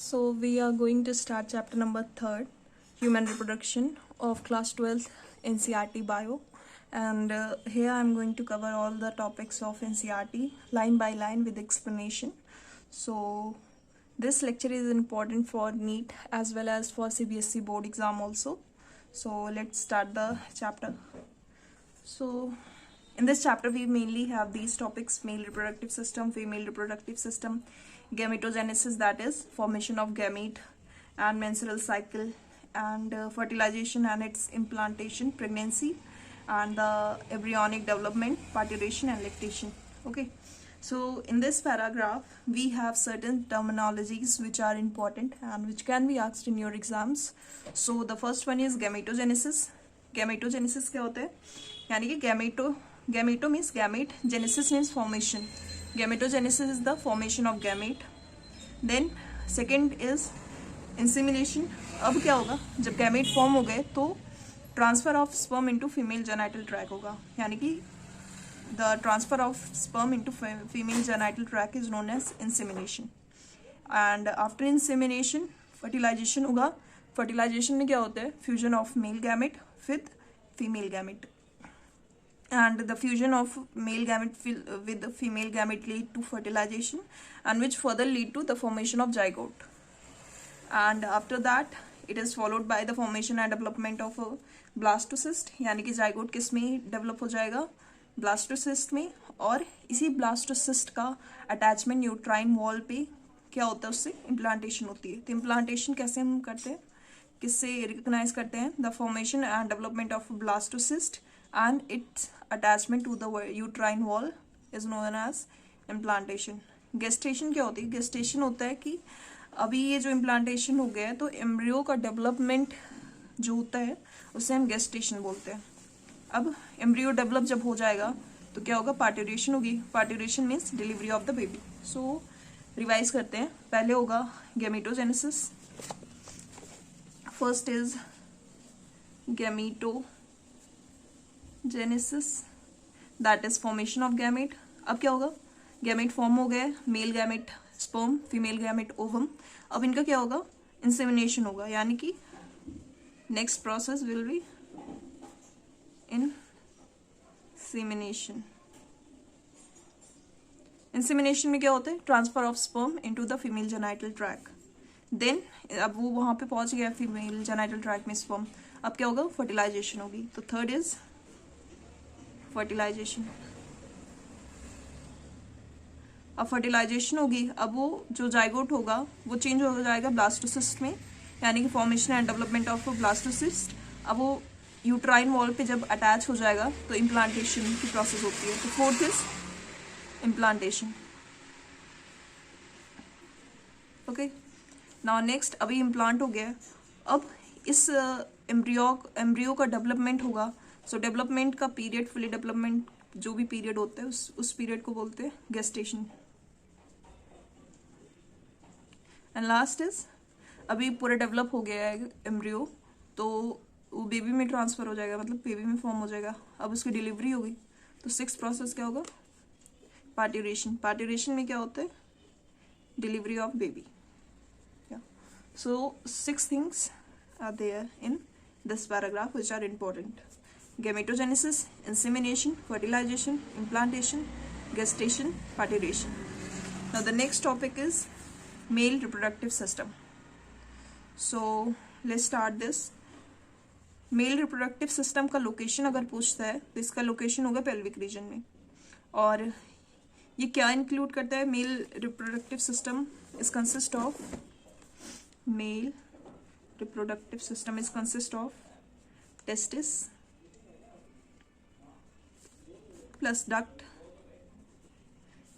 So we are going to start chapter number 3, Human Reproduction of class 12th NCERT Bio. And here I am going to cover all the topics of NCERT line by line with explanation. So this lecture is important for NEET as well as for CBSE board exam also. So let's start the chapter. So in this chapter we mainly have these topics: male reproductive system, female reproductive system, gametogenesis, that is formation of gamete, and menstrual cycle, and fertilization and its implantation, pregnancy, and the embryonic development, parturition and lactation. Okay, so in this paragraph we have certain terminologies which are important and which can be asked in your exams. So the first one is gametogenesis. Gametogenesis क्या होता है? यानी कि gameto means gamete, genesis means formation. Gametogenesis is the formation of gamete. Then second is insemination. अब क्या होगा? जब gamete form हो गए तो transfer of sperm into female genital tract होगा. यानी कि the transfer of sperm into female genital tract is known as insemination. And after insemination fertilization होगा. Fertilization में क्या होता है? Fusion of male gamete with female gamete. And the fusion of male gamete with the female gamete lead to fertilization, and which further lead to the formation of zygote. And after that it is followed by the formation and development of a blastocyst. यानी कि zygote किस में develop हो जाएगा? blastocyst में. और इसी blastocyst का attachment uterine wall पे क्या होता है? उससे implantation होती है. तो implantation कैसे हम करते हैं, किससे recognize करते हैं? The formation and development of blastocyst and its attachment to the uterine wall is known as implantation. gestation क्या होती है? gestation होता है कि अभी ये जो implantation हो गया है तो एम्ब्रियो का डेवलपमेंट जो होता है उसे हम gestation बोलते हैं. अब एम्ब्रियो डेवलप जब हो जाएगा तो क्या होगा? पार्ट्यूरेशन होगी. Parturition means delivery of the baby. So revise करते हैं. पहले होगा gametogenesis. First is gametogenesis, that is formation of gamete. अब क्या होगा? गैमेट फॉर्म हो गए, male gamete sperm, female gamete ovum. अब इनका क्या होगा? इंसेमिनेशन होगा. यानी कि next process will be insemination. Insemination में क्या होता है? Transfer of sperm into the female genital tract. Then अब वो वहां पे पहुंच गया फीमेल जेनाइटल ट्रैक में स्पर्म. अब क्या होगा? फर्टिलाइजेशन होगी. तो थर्ड इज फर्टिलाइजेशन. अब फर्टिलाइजेशन होगी. अब वो जो जाइगोट होगा वो चेंज हो जाएगा ब्लास्टोसिस्ट में, यानी कि formation and development of blastocyst. अब वो यूट्राइन वॉल पे जब अटैच हो जाएगा तो इम्प्लांटेशन की प्रोसेस होती है. तो fourth is implantation. Okay, now next, अभी इम्प्लांट हो गया. अब इस एम्ब्रियो का डेवलपमेंट होगा. सो डेवलपमेंट का पीरियड, फुली डेवलपमेंट जो भी पीरियड होता है उस पीरियड को बोलते हैं गेस्टेशन. एंड लास्ट इज, अभी पूरा डेवलप हो गया है एम्ब्रियो तो वो बेबी में ट्रांसफर हो जाएगा, मतलब बेबी में फॉर्म हो जाएगा. अब उसकी डिलीवरी होगी. तो सिक्स प्रोसेस क्या होगा? पार्ट्यूरेशन. पार्ट्यूरेशन में क्या होता है? Delivery of baby. So 6 things are there in this paragraph which are important: gametogenesis, insemination, fertilization, implantation, gestation, parturition. Now the next topic is male reproductive system. So let's start this. Mail reproductive system का location अगर पूछता है तो इसका location होगा pelvic region में. और ये क्या इंक्लूड करता है? Mail reproductive system is consist of male reproductive system is consist of testis plus duct,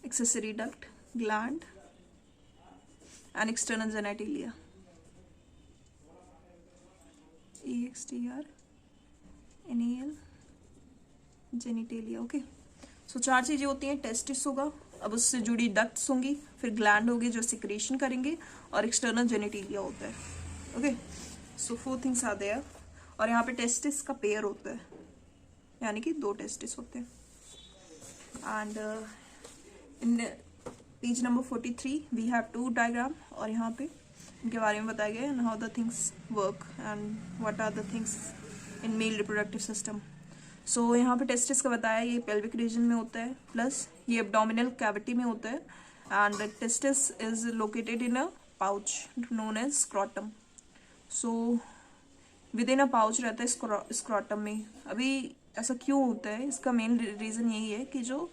accessory duct, gland and external genitalia. external genitalia. Okay, so 4 चीजें होती हैं. टेस्टिस होगा, अब उससे जुड़ी डक्ट्स होंगी, फिर ग्लैंड होगी जो सिक्रेशन करेंगे, और एक्सटर्नल जेनेटिलिया होता है. Okay, so 4 things are there. और यहाँ पे टेस्टिस का पेयर होता है, यानी कि 2 टेस्टिस होते हैं. And in page number 43 we have 2 diagram और यहाँ पे इनके बारे में बताया गया है, and how the things work and what are the things in male reproductive system. So यहाँ पे टेस्टिस का बताया, ये पेल्विक रीजन में होता है, प्लस ये एब्डोमिनल कैविटी में होता है, and testis is located in a pouch known as scrotum. So within a pouch रहता है स्क्रॉटम में। अभी ऐसा क्यों होता है, इसका मेन रीज़न यही है कि जो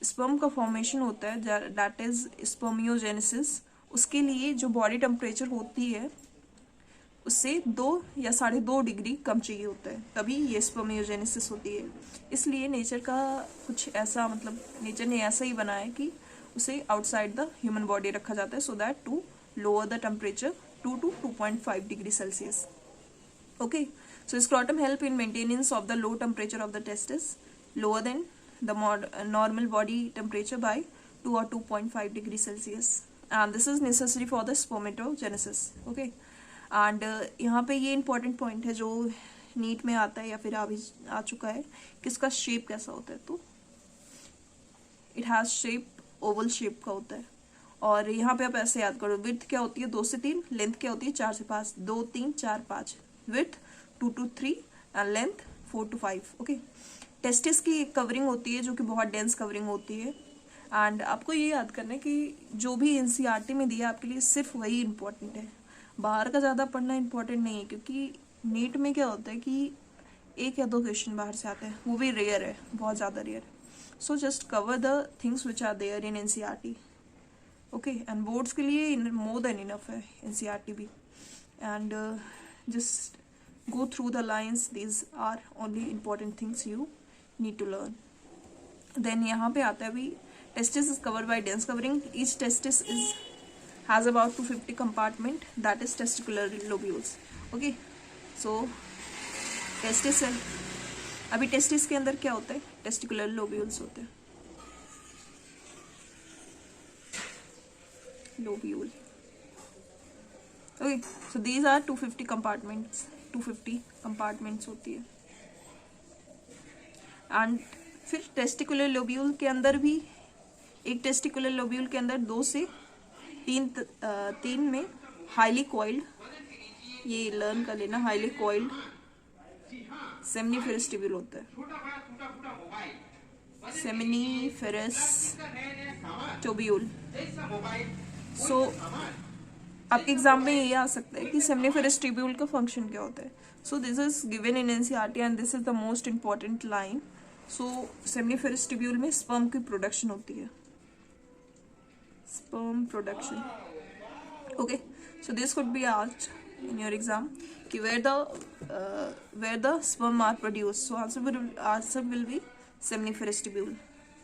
स्पर्म का फॉर्मेशन होता है दैट इज स्पर्मियोजेनेसिस, उसके लिए जो बॉडी टेम्परेचर होती है उससे 2 या 2.5 डिग्री कम चाहिए होता है, तभी ये स्पर्मियोजेनेसिस होती है। इसलिए नेचर का कुछ ऐसा, मतलब नेचर ने ऐसा ही बनाया है कि उसे आउटसाइड द ह्यूमन बॉडी रखा जाता है, so that to lower the temperature 2 to 2.5 degree Celsius. Okay, so scrotum help in maintenance of the low temperature of the testis, lower than the normal body temperature by 2 or 2.5 degrees Celsius, and this is necessary for the spermatogenesis. Okay, and यहाँ पे ये important point है जो NEET में आता है या फिर अभी आ चुका है कि इसका शेप कैसा होता है। तो it has shape Oval shape का होता है, और यहाँ पे आप ऐसे याद करो, विड्थ क्या होती है 2 से 3, लेंथ क्या होती है 4 से 5, 2 3 4 5, width 2 to 3 and length 4 to 5। Okay, testis की एक कवरिंग होती है जो कि बहुत डेंस कवरिंग होती है, एंड आपको ये याद करना है कि जो भी एनसीईआरटी में दिया आपके लिए सिर्फ वही इंपॉर्टेंट है, बाहर का ज़्यादा पढ़ना इंपॉर्टेंट नहीं है, क्योंकि नीट में क्या होता है कि 1 या 2 क्वेश्चन बाहर से आते हैं, वो भी रेयर है, बहुत ज़्यादा रेयर है। So just cover the things which are there in NCERT. Okay, and boards के लिए मोर देन इनफ है एनसीईआरटी भी, and just go through the lines, these are only important things you need to learn. Then यहाँ पे आता है भी, testis is covered by dense covering, each testis has about 250 compartment, that is testicular lobules. Okay, so testis है, अभी testis के अंदर क्या होता है, testicular lobules होते हैं, lobule. Okay, so these are 250 compartments, 250 compartments होती है, एंड फिर टेस्टिकुलर लोब्यूल के अंदर भी, एक टेस्टिकुलर लोब्यूल के अंदर 2 से 3 में हाईली कॉइल्ड, ये लर्न कर लेना, हाईली कॉइल्ड सेमिनिफेरस ट्यूब्यूल होता है, सेमिनिफेरस ट्यूब्यूल। सो आपके एग्जाम में ये आ सकता है कि सेमिनिफेरस ट्यूब्यूल का फंक्शन क्या होता है। सो this is given in NCERT and this is the most important line. So seminiferous tubule में स्पर्म की प्रोडक्शन होती है, sperm production. Okay, so this could be asked in your exam कि where the sperm are produced, so answer will be seminiferous tubule.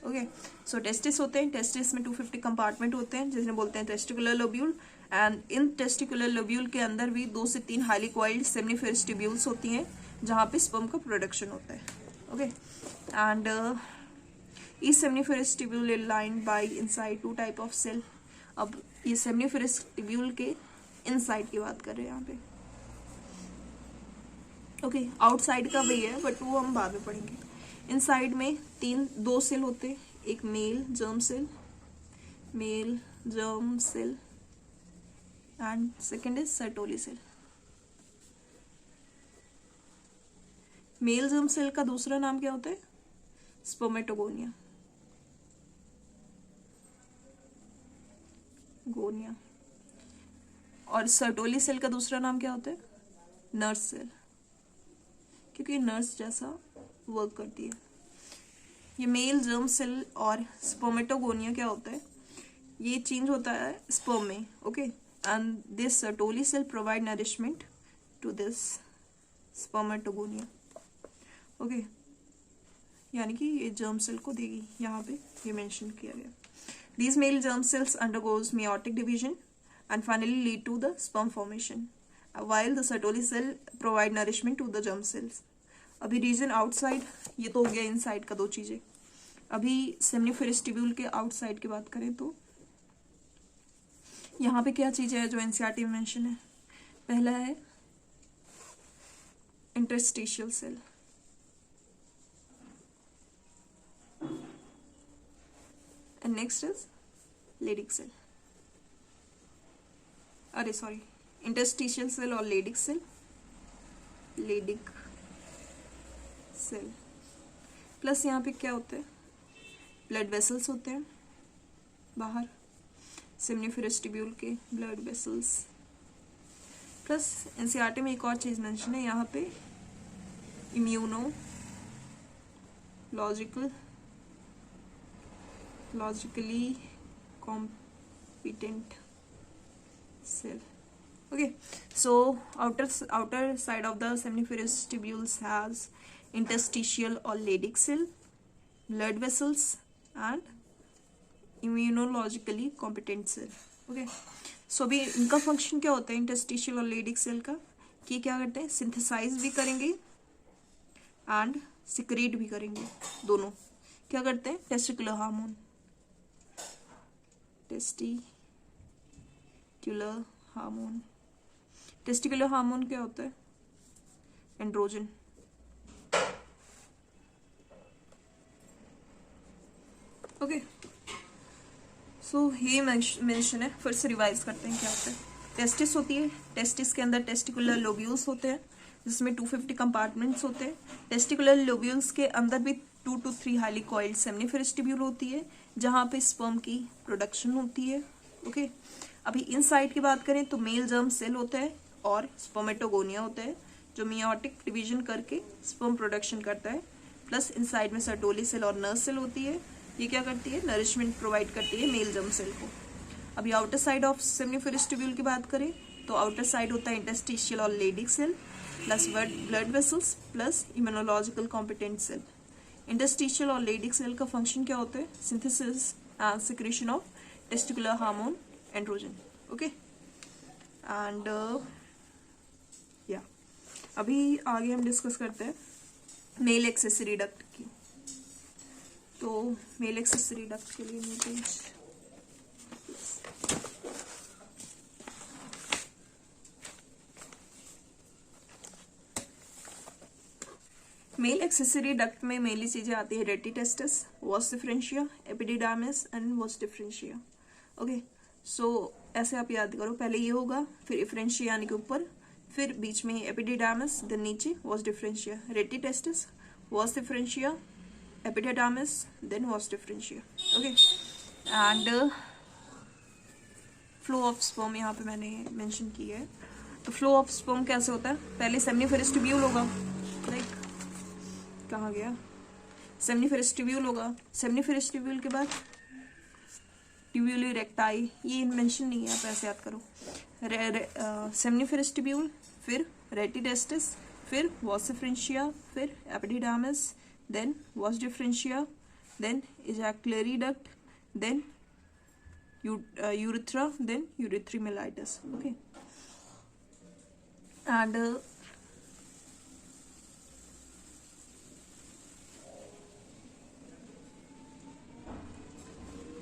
Okay, so testis होते हैं, testis में 250 compartment होते हैं जिसे बोलते हैं testicular lobule, and in testicular lobule के अंदर भी 2 से 3 हाईली कॉइल्ड सेमिनिफेरस ट्यूब्यूल्स होती हैं जहाँ पे स्पर्म का प्रोडक्शन होता है। Okay, and each seminiferous tubule is lined by inside 2 type of cell. अब ये सेमिनिफेरस ट्यूब्यूल के इनसाइड की बात कर रहे हैं यहाँ पे। ओके, आउटसाइड का वही है बट वो हम बाद में पढ़ेंगे। इनसाइड में 2 सेल होते हैं, एक male germ cell and second is Sertoli cell. Male germ cell का दूसरा नाम क्या होता है, स्पर्मेटोगोनिया, और सर्टोली सेल का दूसरा नाम क्या होता है, नर्स सेल, क्योंकि नर्स जैसा वर्क करती है। ये मेल जर्म सेल और स्पर्मेटोगोनिया क्या होता है, ये चेंज होता है स्पर्म में। Okay, and this Sertoli cell provide nourishment to this spermatogonia. Okay, यानी कि ये जर्म सेल को देगी, यहाँ पे ये मेंशन किया गया। These male germ cells undergoes meiotic division and finally lead to the sperm formation, while the Sertoli cell provide nourishment to the germ cells. अभी रीजन आउटसाइड, ये तो हो गया इनसाइड का 2 चीजें। अभी सेमिनिफेरस ट्यूब्यूल के आउटसाइड की बात करें तो यहाँ पे क्या चीजें है जो एनसीईआरटी में मेंशन है। पहला है interstitial cell, and next is Leydig cell. अरे सॉरी, इंटरस्टिशियल सेल और Leydig cell, Leydig cell plus यहाँ पे क्या होते हैं, ब्लड वेसल्स होते हैं बाहर, सेमिनिफेरस ट्यूब्यूल के ब्लड वेसल्स, प्लस एनसीईआरटी में एक और चीज मेंशन है यहाँ पे, logically competent cell. Okay, so outer side of the seminiferous tubules has interstitial or Leydig cell, blood vessels and immunologically competent cell. Okay, so अभी इनका फंक्शन क्या होता है इंटरस्टिशियल और Leydig सेल का, कि क्या करते हैं, सिंथेसाइज भी करेंगे एंड सिक्रेट भी करेंगे, दोनों क्या करते हैं, टेस्टिकुलर हार्मोन, टेस्टिकुलर हार्मोन क्या होता है, एंड्रोजन। ओके, सो ये मेंशन है, फिर से रिवाइज करते हैं क्या होता है। टेस्टिस होती है, टेस्टिस के अंदर टेस्टिकुलर लोब्यूल्स होते हैं जिसमें 250 कंपार्टमेंट्स होते हैं। टेस्टिकुलर लोब्यूल्स के अंदर भी 2 to 3 highly coiled seminiferous tubule होती है जहाँ पे स्पर्म की प्रोडक्शन होती है। ओके, अभी इनसाइड की बात करें तो मेल जर्म सेल होता है और स्पर्मेटोगोनिया होता है जो मियोटिक डिवीजन करके स्पर्म प्रोडक्शन करता है, प्लस इनसाइड में सर्टोली सेल और नर्व सेल होती है, ये क्या करती है, नरिशमेंट प्रोवाइड करती है मेल जर्म सेल को। अभी outer side of seminiferous tubule की बात करें तो आउटर साइड होता है इंटरस्टिशियल और Leydig cell plus blood vessels plus immunological competent cell. Interstitial और लेडिक सेल का फंक्शन क्या होता है, synthesis and secretion of testicular hormone androgen. Okay, and या अभी आगे हम डिस्कस करते हैं मेल एक्सेसरी डक्ट की। तो मेल एक्सेसरी डक्ट के लिए पेज मेल एक्सेसरी डक्ट में मेनली चीजें आती है, rete testis, vas differentia, epididymis and vas differentia. Okay, so ऐसे आप याद करो, पहले ये होगा, फिर इफरेंशिया यानी कि ऊपर, फिर बीच में एपिडिडामिस, देन नीचे vas deferentia, rete testis, vas differentia, epididymis, then vas differentia. Okay, and flow of sperm यहाँ पे मैंने मेंशन की है। तो फ्लो ऑफ स्पर्म कैसे होता है, पहले सेमिनिफेरस ट्यूब्यूल होगा, लाइक कहाँ गया, सेमिनिफेरस ट्यूब्यूल होगा, सेमिनिफेरस ट्यूब्यूल के बाद ट्यूब्यूली रेक्टाई, ये मेंशन नहीं है, आप ऐसे याद करो, सेमिनिफेरस ट्यूब्यूल, फिर रेटी टेस्टिस, फिर वॉस डिफरेंशिया, फिर epididymis, then vas deferens, then ejaculatory duct, then urethra, then urethromeleitis. Okay, and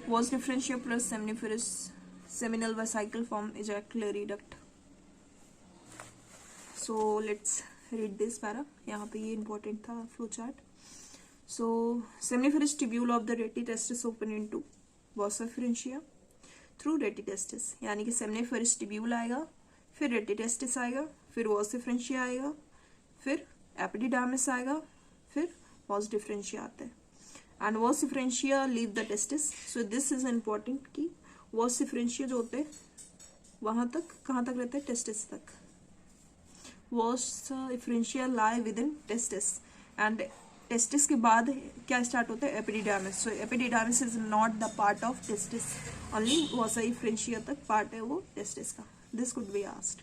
was differential plus seminiferous seminal vesicle form ejaculatory duct. So let's read this para. यहाँ पे ये important था flow chart. So seminiferous tubule of the reti testis open into vas efferentia through रेटी testis, यानी कि seminiferous tubule आएगा, फिर rete testis आएगा, फिर वॉस डिफरेंशिया आएगा, फिर एपिडिडामिस आएगा, फिर वॉस डिफरेंशिया आता है, and vas differentia leave the testis. So this is important कि वॉस डिफरेंशिया जो होते हैं वहां तक, कहाँ तक रहता है, टेस्टिस तक। Vas deferens lie within testis, and testis के बाद क्या स्टार्ट होता है, epididymis. So epididymis is not the part of testis, only vasa deferentia तक पार्ट है वो टेस्टिस का। This could be asked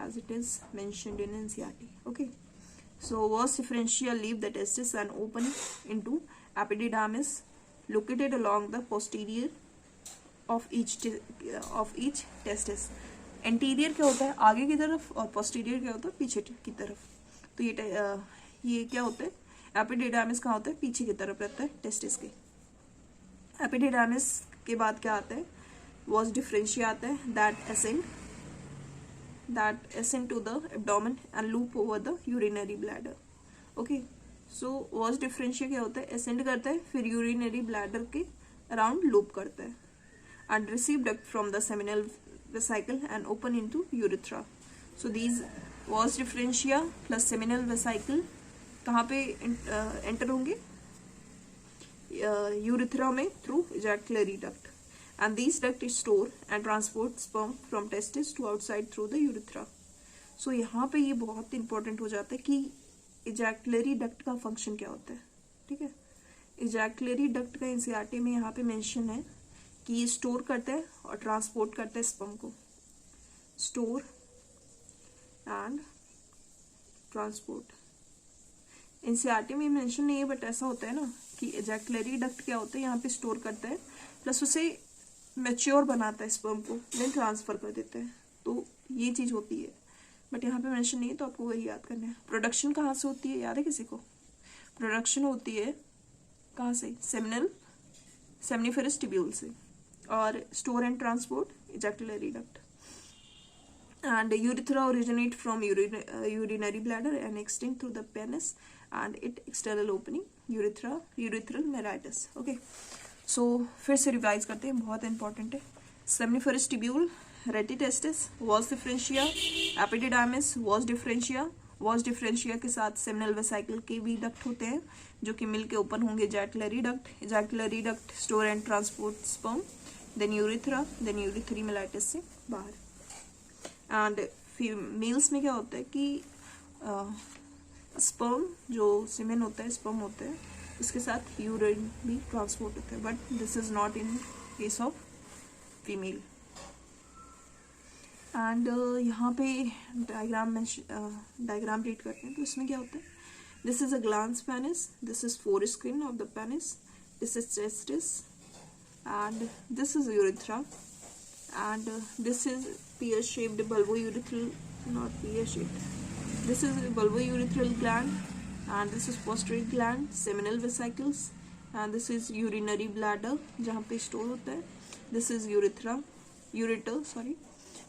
as it is mentioned in NCERT. Okay, so vas differentia leave the testis and open into epididymis located along the posterior of each testis. Anterior क्या होता है, आगे की तरफ, और पोस्टीरियर क्या होता है, पीछे की तरफ। तो ये क्या होता है, एपिडिडामिस कहाँ होता है, पीछे की तरफ रहता है टेस्टिस के। एपिडिडामिस के बाद क्या आता है, वॉस डिफरेंशिया आता है, that ascend to the abdomen and loop over the urinary bladder. Okay, so vas deferentia क्या होता है, ascend करता है, फिर यूरिनरी ब्लैडर के अराउंड लूप करता है, and receive duct from the seminal vesicle and open into urethra. So these vas differentia plus seminal vesicle कहाँ पे enter होंगे? Urethra में through ejaculatory duct, and these duct store and transport sperm from testis to outside through the urethra. So यहाँ पे ये बहुत important हो जाता है कि ejaculatory duct का function क्या होता है. ठीक है, ejaculatory duct का NCERT में यहाँ पे mention है कि ये स्टोर करता है और ट्रांसपोर्ट करता है स्पर्म को. स्टोर एंड ट्रांसपोर्ट एनसीईआरटी में मेंशन नहीं है, बट ऐसा होता है ना कि एजैकुलेटरी डक्ट क्या होता है, यहाँ पे स्टोर करता है प्लस उसे मैच्योर बनाता है स्पर्म को, देन ट्रांसफर कर देता है. तो ये चीज होती है, बट यहाँ पे मेंशन नहीं है, तो आपको वही याद करना है. प्रोडक्शन कहाँ से होती है, याद है किसी को? प्रोडक्शन होती है कहाँ से? सेमिनिफेरस ट्यूब्यूल से. और store and transport ejaculatory duct. And urethra originate from urinary bladder and extend through the penis and its external opening urethral meatus. Okay, so फिर से रिवाइज करते हैं, बहुत इंपॉर्टेंट है. Seminiferous tubule, rete testis, vas deferentia, epididymis, vas deferentia. Vas deferentia के साथ seminal vesicle के भी डक्ट होते हैं जो कि मिलके ओपन होंगे ejaculatory duct. ejaculatory duct store and transport sperm, then urethra, then urethral meatus से बाहर. एंड फीमेल्स में क्या होता है कि स्पर्म जो सीमेन होता है, स्पर्म होता है, इसके साथ यूरिन भी ट्रांसपोर्ट होता है, but this is not in case of female. And यहाँ पे डायग्राम रीड करते हैं, तो इसमें क्या होता है? This is a glans penis, this is foreskin of the penis, this is testis, and this is urethra, and this is pear-shaped bulbourethral, not pear-shaped. This is bulbourethral gland, and this is posterior gland, seminal vesicles, and this is urinary bladder जहाँ पे store होता है. This is ureter, sorry,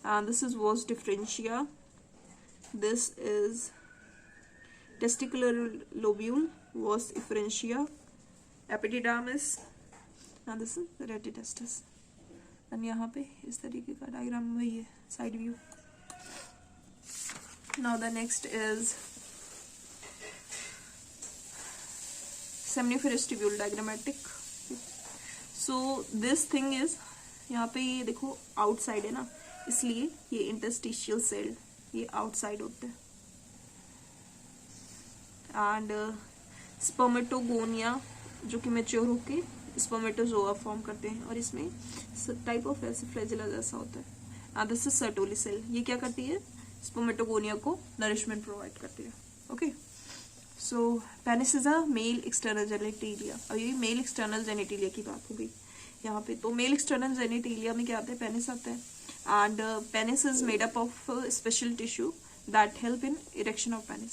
and this is vas differentia. This is testicular lobule, vas efferentia, epididymis, and this is रेटी testis. And यहाँ पे इस तरीके का डायग्राम वही है, side view. Now the next is seminiferous tubule diagrammatic. So this thing is, यहाँ पे ये देखो आउटसाइड है ना, इसलिए ये इंटरस्टिशियल सेल ये आउटसाइड होते हैं. एंड स्पर्मेटोगोनिया जो कि मैच्योर होके स्पर्मेटोजोआ फॉर्म करते हैं, और इसमें टाइप ऑफ ऐसे फ्लैजेला जैसा होता है. And this is Sertoli cell. ये क्या करती है? स्पर्मेटोगोनिया को नरिशमेंट प्रोवाइड करती है. Okay, so penis is a male external genitalia. अब ये मेल एक्सटर्नल जेनिटेलिया की बात हो गई यहाँ पे. तो मेल एक्सटर्नल जेनिटेलिया में क्या आता है? पेनिस आता है. And penis is made up of special tissue that help in erection of penis.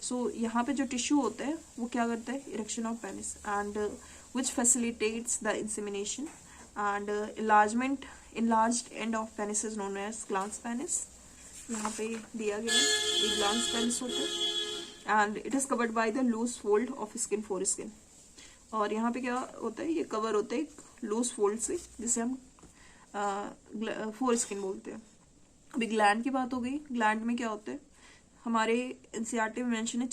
So यहाँ पे जो टिश्यू होता है वो क्या करता है? Erection of penis, and which facilitates the insemination, and enlarged end of penis is known as glans penis. यहाँ पे दिया गया है, ये glans penis होता है, and it is covered by the loose fold of skin, foreskin. और यहाँ पे क्या होता है? ये कवर होता है loose fold से, जिसे हम foreskin बोलते हैं. अभी ग्लैंड की बात हो गई. ग्लैंड में क्या होता है? हमारे एनसीईआरटी में मेंशन है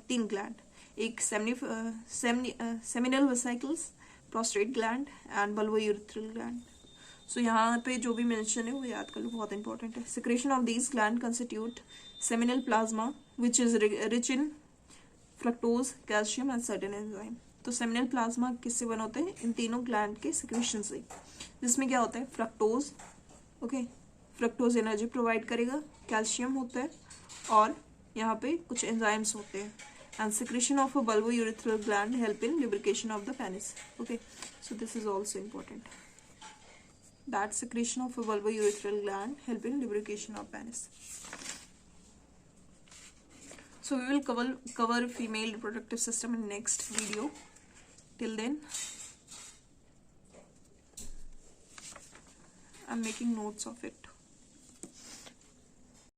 3 ग्लैंड. एक seminal vesicles, prostate gland and bulbourethral gland. So यहाँ पे जो भी मेंशन है वो याद कर लो, बहुत इंपॉर्टेंट है. Secretion of these gland constitute seminal plasma which is rich in fructose, calcium and certain enzyme. तो सेमिनल प्लाज्मा किससे बना होता है? इन तीनों ग्लैंड के सिक्रेशन से, जिसमें क्या होता है? Fructose. Okay, fructose energy provide करेगा, कैल्शियम होता है, और यहाँ पे कुछ एंजाइम्स होते हैं. And secretion of a bulbourethral gland help in lubrication of the penis. Okay, so this is also important. That secretion of a bulbourethral gland help in lubrication of penis. So we will cover female reproductive system in next video. Till then, I'm making notes of it.